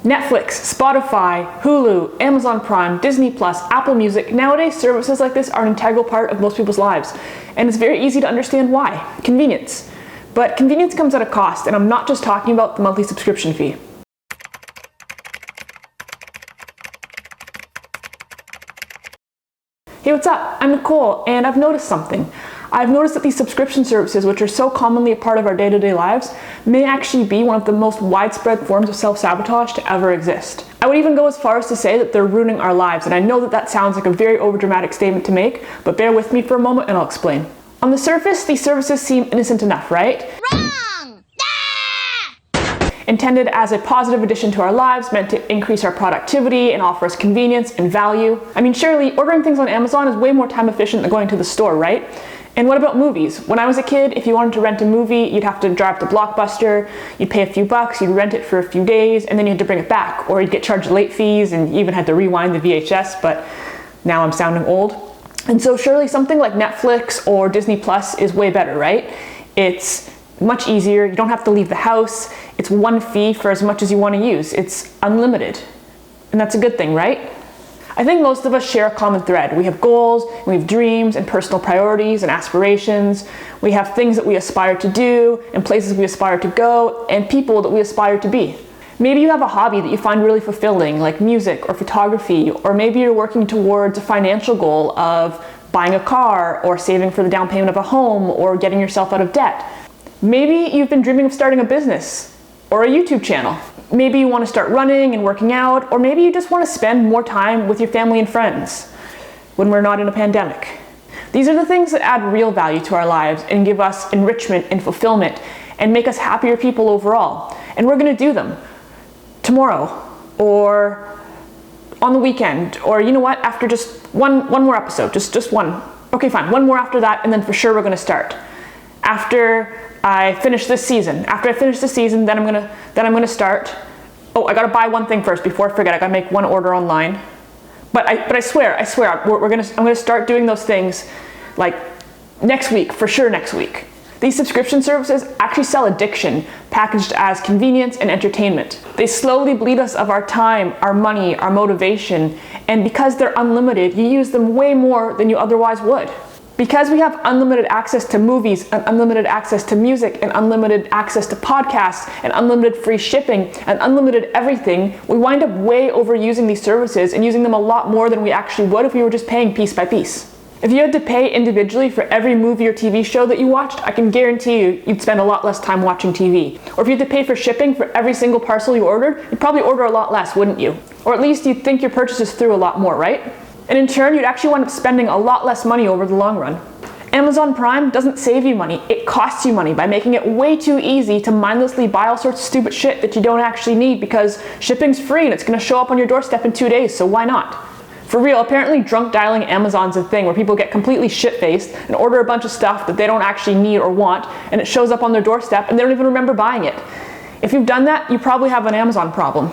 Netflix, Spotify, Hulu, Amazon Prime, Disney Plus, Apple Music. Nowadays, services like this are an integral part of most people's lives. And it's very easy to understand why. Convenience. But convenience comes at a cost, and I'm not just talking about the monthly subscription fee. Hey, what's up? I'm Nicole, and I've noticed something. I've noticed that these subscription services, which are so commonly a part of our day-to-day lives, may actually be one of the most widespread forms of self-sabotage to ever exist. I would even go as far as to say that they're ruining our lives, and I know that that sounds like a very overdramatic statement to make, but bear with me for a moment and I'll explain. On the surface, these services seem innocent enough, right? Wrong! Intended as a positive addition to our lives, meant to increase our productivity and offer us convenience and value. I mean, surely ordering things on Amazon is way more time efficient than going to the store, right? And what about movies? When I was a kid, if you wanted to rent a movie, you'd have to drive to Blockbuster, you'd pay a few bucks, you'd rent it for a few days, and then you had to bring it back. Or you'd get charged late fees, and you even had to rewind the VHS, but now I'm sounding old. And so surely something like Netflix or Disney Plus is way better, right? It's much easier, you don't have to leave the house, it's one fee for as much as you want to use. It's unlimited. And that's a good thing, right? I think most of us share a common thread. We have goals, we have dreams and personal priorities and aspirations. We have things that we aspire to do and places we aspire to go and people that we aspire to be. Maybe you have a hobby that you find really fulfilling, like music or photography, or maybe you're working towards a financial goal of buying a car or saving for the down payment of a home or getting yourself out of debt. Maybe you've been dreaming of starting a business or a YouTube channel. Maybe you want to start running and working out, or maybe you just want to spend more time with your family and friends when we're not in a pandemic. These are the things that add real value to our lives and give us enrichment and fulfillment and make us happier people overall. And we're going to do them tomorrow or on the weekend, or you know what, after just one more episode, just one. Okay, fine, one more after that, and then for sure we're going to start. After I finish this season, then I'm gonna start. Oh, I gotta buy one thing first before I forget. I gotta make one order online. But I swear, I'm gonna start doing those things like next week, for sure next week. These subscription services actually sell addiction, packaged as convenience and entertainment. They slowly bleed us of our time, our money, our motivation, and because they're unlimited, you use them way more than you otherwise would. Because we have unlimited access to movies, and unlimited access to music, and unlimited access to podcasts, and unlimited free shipping, and unlimited everything, we wind up way overusing these services and using them a lot more than we actually would if we were just paying piece by piece. If you had to pay individually for every movie or TV show that you watched, I can guarantee you'd spend a lot less time watching TV. Or if you had to pay for shipping for every single parcel you ordered, you'd probably order a lot less, wouldn't you? Or at least you'd think your purchases through a lot more, right? And in turn, you'd actually wind up spending a lot less money over the long run. Amazon Prime doesn't save you money, it costs you money by making it way too easy to mindlessly buy all sorts of stupid shit that you don't actually need because shipping's free and it's gonna show up on your doorstep in 2 days, so why not? For real, apparently drunk dialing Amazon's a thing where people get completely shit-faced and order a bunch of stuff that they don't actually need or want, and it shows up on their doorstep and they don't even remember buying it. If you've done that, you probably have an Amazon problem.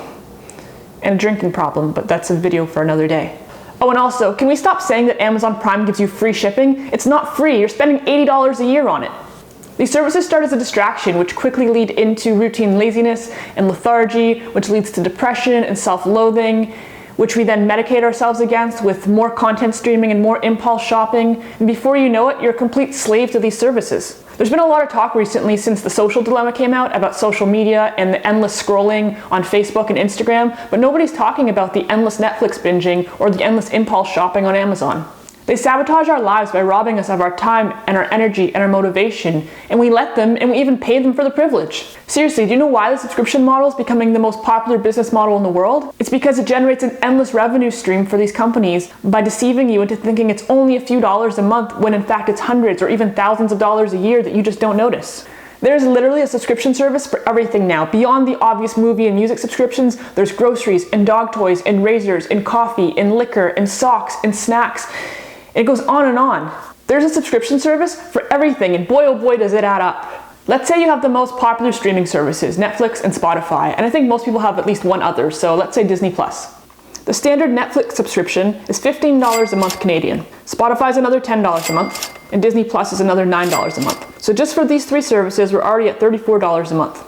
And a drinking problem, but that's a video for another day. Oh, and also, can we stop saying that Amazon Prime gives you free shipping? It's not free, you're spending $80 a year on it. These services start as a distraction, which quickly lead into routine laziness and lethargy, which leads to depression and self-loathing, which we then medicate ourselves against with more content streaming and more impulse shopping, and before you know it, you're a complete slave to these services. There's been a lot of talk recently since The Social Dilemma came out about social media and the endless scrolling on Facebook and Instagram, but nobody's talking about the endless Netflix binging or the endless impulse shopping on Amazon. They sabotage our lives by robbing us of our time and our energy and our motivation, and we let them and we even pay them for the privilege. Seriously, do you know why the subscription model is becoming the most popular business model in the world? It's because it generates an endless revenue stream for these companies by deceiving you into thinking it's only a few dollars a month when in fact it's hundreds or even thousands of dollars a year that you just don't notice. There's literally a subscription service for everything now. Beyond the obvious movie and music subscriptions, there's groceries and dog toys and razors and coffee and liquor and socks and snacks. It goes on and on. There's a subscription service for everything, and boy oh boy does it add up. Let's say you have the most popular streaming services, Netflix and Spotify, and I think most people have at least one other, so let's say Disney Plus. The standard Netflix subscription is $15 a month Canadian. Spotify is another $10 a month, and Disney Plus is another $9 a month. So just for these three services, we're already at $34 a month.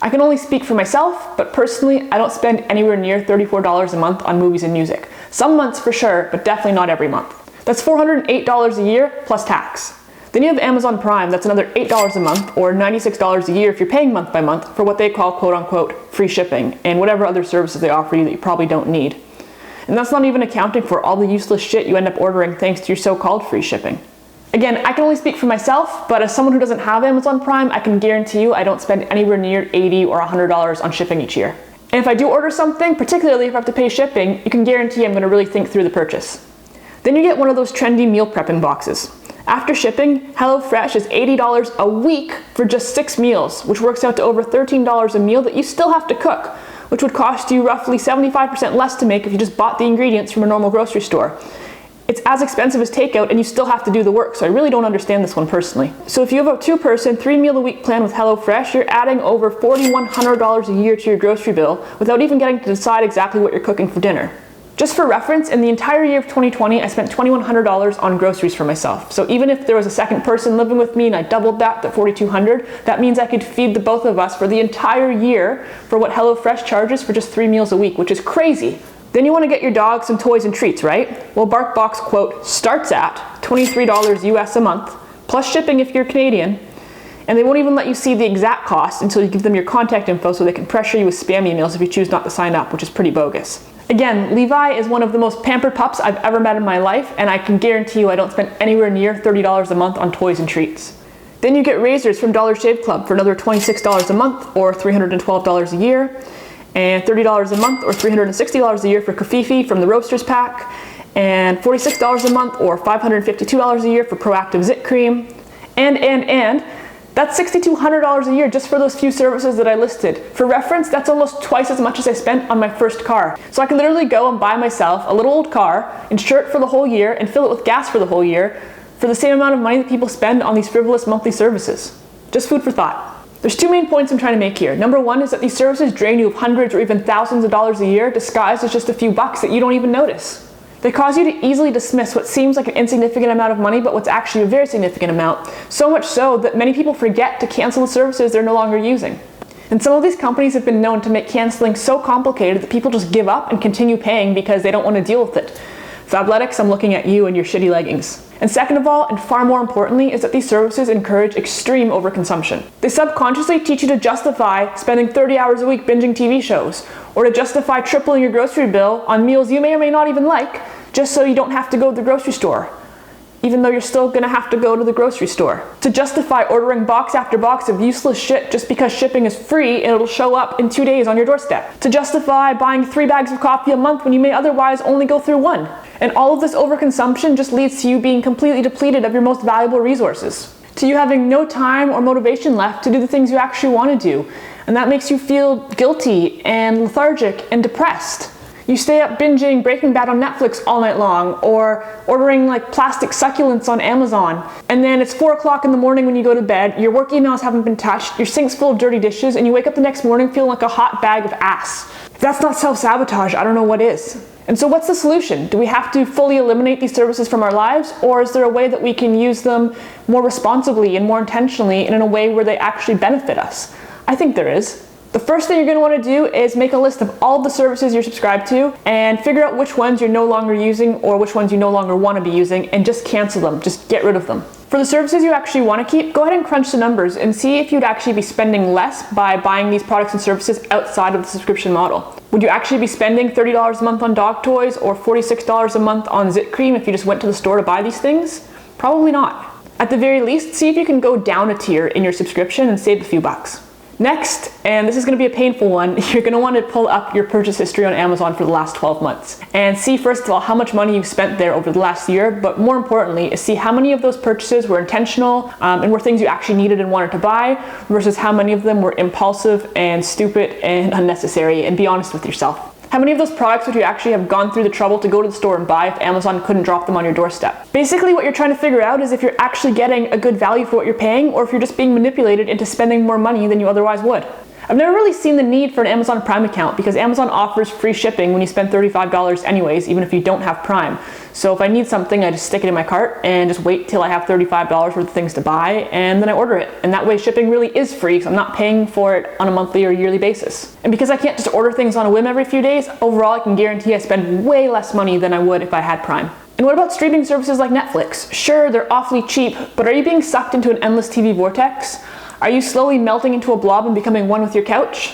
I can only speak for myself, but personally, I don't spend anywhere near $34 a month on movies and music. Some months for sure, but definitely not every month. That's $408 a year plus tax. Then you have Amazon Prime, that's another $8 a month, or $96 a year if you're paying month by month for what they call quote-unquote free shipping, and whatever other services they offer you that you probably don't need. And that's not even accounting for all the useless shit you end up ordering thanks to your so-called free shipping. Again, I can only speak for myself, but as someone who doesn't have Amazon Prime, I can guarantee you I don't spend anywhere near $80 or $100 on shipping each year. And if I do order something, particularly if I have to pay shipping, you can guarantee I'm going to really think through the purchase. Then you get one of those trendy meal prepping boxes. After shipping, HelloFresh is $80 a week for just 6 meals, which works out to over $13 a meal that you still have to cook, which would cost you roughly 75% less to make if you just bought the ingredients from a normal grocery store. It's as expensive as takeout and you still have to do the work, so I really don't understand this one personally. So if you have a 2-person, 3-meal-a-week plan with HelloFresh, you're adding over $4,100 a year to your grocery bill without even getting to decide exactly what you're cooking for dinner. Just for reference, in the entire year of 2020, I spent $2,100 on groceries for myself. So even if there was a second person living with me and I doubled that to $4,200, that means I could feed the both of us for the entire year for what HelloFresh charges for just 3 meals a week, which is crazy. Then you want to get your dog some toys and treats, right? Well, BarkBox, quote, starts at $23 US a month, plus shipping if you're Canadian, and they won't even let you see the exact cost until you give them your contact info so they can pressure you with spam emails if you choose not to sign up, which is pretty bogus. Again, Levi is one of the most pampered pups I've ever met in my life, and I can guarantee you I don't spend anywhere near $30 a month on toys and treats. Then you get razors from Dollar Shave Club for another $26 a month or $312 a year, and $30 a month or $360 a year for Kafifi from the Roasters pack, and $46 a month or $552 a year for Proactive Zit Cream, and that's $6,200 a year just for those few services that I listed. For reference, that's almost twice as much as I spent on my first car. So I can literally go and buy myself a little old car, insure it for the whole year, and fill it with gas for the whole year for the same amount of money that people spend on these frivolous monthly services. Just food for thought. There's 2 main points I'm trying to make here. Number 1 is that these services drain you of hundreds or even thousands of dollars a year disguised as just a few bucks that you don't even notice. They cause you to easily dismiss what seems like an insignificant amount of money, but what's actually a very significant amount. So much so that many people forget to cancel the services they're no longer using. And some of these companies have been known to make canceling so complicated that people just give up and continue paying because they don't want to deal with it. Fabletics, I'm looking at you and your shitty leggings. And second of all, and far more importantly, is that these services encourage extreme overconsumption. They subconsciously teach you to justify spending 30 hours a week binging TV shows, or to justify tripling your grocery bill on meals you may or may not even like, just so you don't have to go to the grocery store, even though you're still gonna have to go to the grocery store. To justify ordering box after box of useless shit just because shipping is free and it'll show up in 2 days on your doorstep. To justify buying 3 bags of coffee a month when you may otherwise only go through 1. And all of this overconsumption just leads to you being completely depleted of your most valuable resources. To you having no time or motivation left to do the things you actually want to do. And that makes you feel guilty and lethargic and depressed. You stay up binging Breaking Bad on Netflix all night long, or ordering like plastic succulents on Amazon. And then it's 4 o'clock in the morning when you go to bed, your work emails haven't been touched, your sink's full of dirty dishes, and you wake up the next morning feeling like a hot bag of ass. If that's not self-sabotage, I don't know what is. And so what's the solution? Do we have to fully eliminate these services from our lives, or is there a way that we can use them more responsibly and more intentionally and in a way where they actually benefit us? I think there is. The first thing you're going to want to do is make a list of all the services you're subscribed to and figure out which ones you're no longer using or which ones you no longer want to be using, and just cancel them, just get rid of them. For the services you actually want to keep, go ahead and crunch the numbers and see if you'd actually be spending less by buying these products and services outside of the subscription model. Would you actually be spending $30 a month on dog toys or $46 a month on Zit Cream if you just went to the store to buy these things? Probably not. At the very least, see if you can go down a tier in your subscription and save a few bucks. Next, and this is going to be a painful one, you're going to want to pull up your purchase history on Amazon for the last 12 months and see first of all how much money you've spent there over the last year, but more importantly is see how many of those purchases were intentional and were things you actually needed and wanted to buy versus how many of them were impulsive and stupid and unnecessary, and be honest with yourself. How many of those products would you actually have gone through the trouble to go to the store and buy if Amazon couldn't drop them on your doorstep? Basically what you're trying to figure out is if you're actually getting a good value for what you're paying, or if you're just being manipulated into spending more money than you otherwise would. I've never really seen the need for an Amazon Prime account because Amazon offers free shipping when you spend $35 anyways, even if you don't have Prime. So if I need something, I just stick it in my cart and just wait till I have $35 worth of things to buy, and then I order it. And that way shipping really is free because I'm not paying for it on a monthly or yearly basis. And because I can't just order things on a whim every few days, overall I can guarantee I spend way less money than I would if I had Prime. And what about streaming services like Netflix? Sure, they're awfully cheap, but are you being sucked into an endless TV vortex? Are you slowly melting into a blob and becoming one with your couch?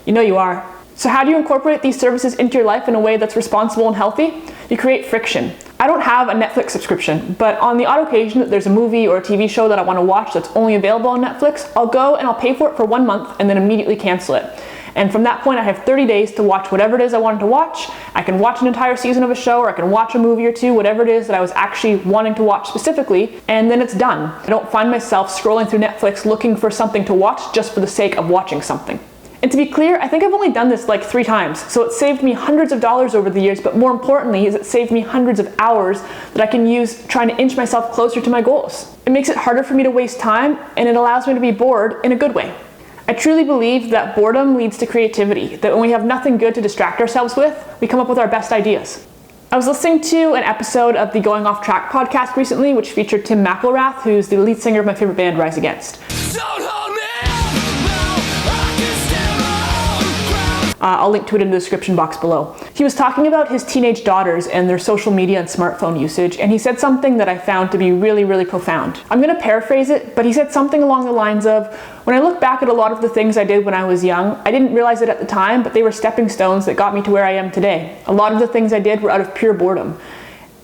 You know you are. So how do you incorporate these services into your life in a way that's responsible and healthy? You create friction. I don't have a Netflix subscription, but on the odd occasion that there's a movie or a TV show that I want to watch that's only available on Netflix, I'll go and I'll pay for it for 1 month and then immediately cancel it. And from that point, I have 30 days to watch whatever it is I wanted to watch. I can watch an entire season of a show, or I can watch a movie or two, whatever it is that I was actually wanting to watch specifically, and then it's done. I don't find myself scrolling through Netflix looking for something to watch just for the sake of watching something. And to be clear, I think I've only done this like 3 times, so it saved me hundreds of dollars over the years, but more importantly is it saved me hundreds of hours that I can use trying to inch myself closer to my goals. It makes it harder for me to waste time, and it allows me to be bored in a good way. I truly believe that boredom leads to creativity, that when we have nothing good to distract ourselves with, we come up with our best ideas. I was listening to an episode of the Going Off Track podcast recently, which featured Tim McElrath, who's the lead singer of my favorite band, Rise Against. I'll link to it in the description box below. He was talking about his teenage daughters and their social media and smartphone usage, and he said something that I found to be really, really profound. I'm going to paraphrase it, but he said something along the lines of, when I look back at a lot of the things I did when I was young, I didn't realize it at the time, but they were stepping stones that got me to where I am today. A lot of the things I did were out of pure boredom.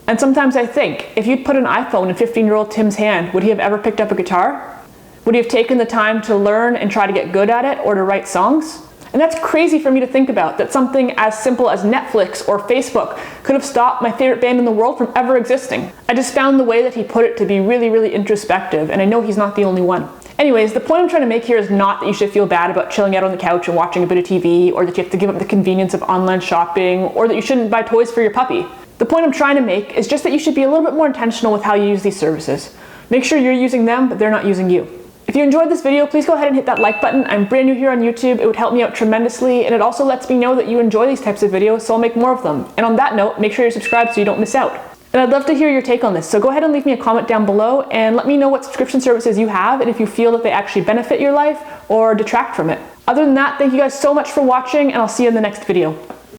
And sometimes I think, if you'd put an iPhone in 15-year-old Tim's hand, would he have ever picked up a guitar? Would he have taken the time to learn and try to get good at it, or to write songs? And that's crazy for me to think about, that something as simple as Netflix or Facebook could have stopped my favorite band in the world from ever existing. I just found the way that he put it to be really, really introspective, and I know he's not the only one. Anyways, the point I'm trying to make here is not that you should feel bad about chilling out on the couch and watching a bit of TV, or that you have to give up the convenience of online shopping, or that you shouldn't buy toys for your puppy. The point I'm trying to make is just that you should be a little bit more intentional with how you use these services. Make sure you're using them, but they're not using you. If you enjoyed this video, please go ahead and hit that like button. I'm brand new here on YouTube. It would help me out tremendously, and it also lets me know that you enjoy these types of videos, so I'll make more of them. And on that note, make sure you're subscribed so you don't miss out. And I'd love to hear your take on this, so go ahead and leave me a comment down below and let me know what subscription services you have and if you feel that they actually benefit your life or detract from it. Other than that, thank you guys so much for watching, and I'll see you in the next video.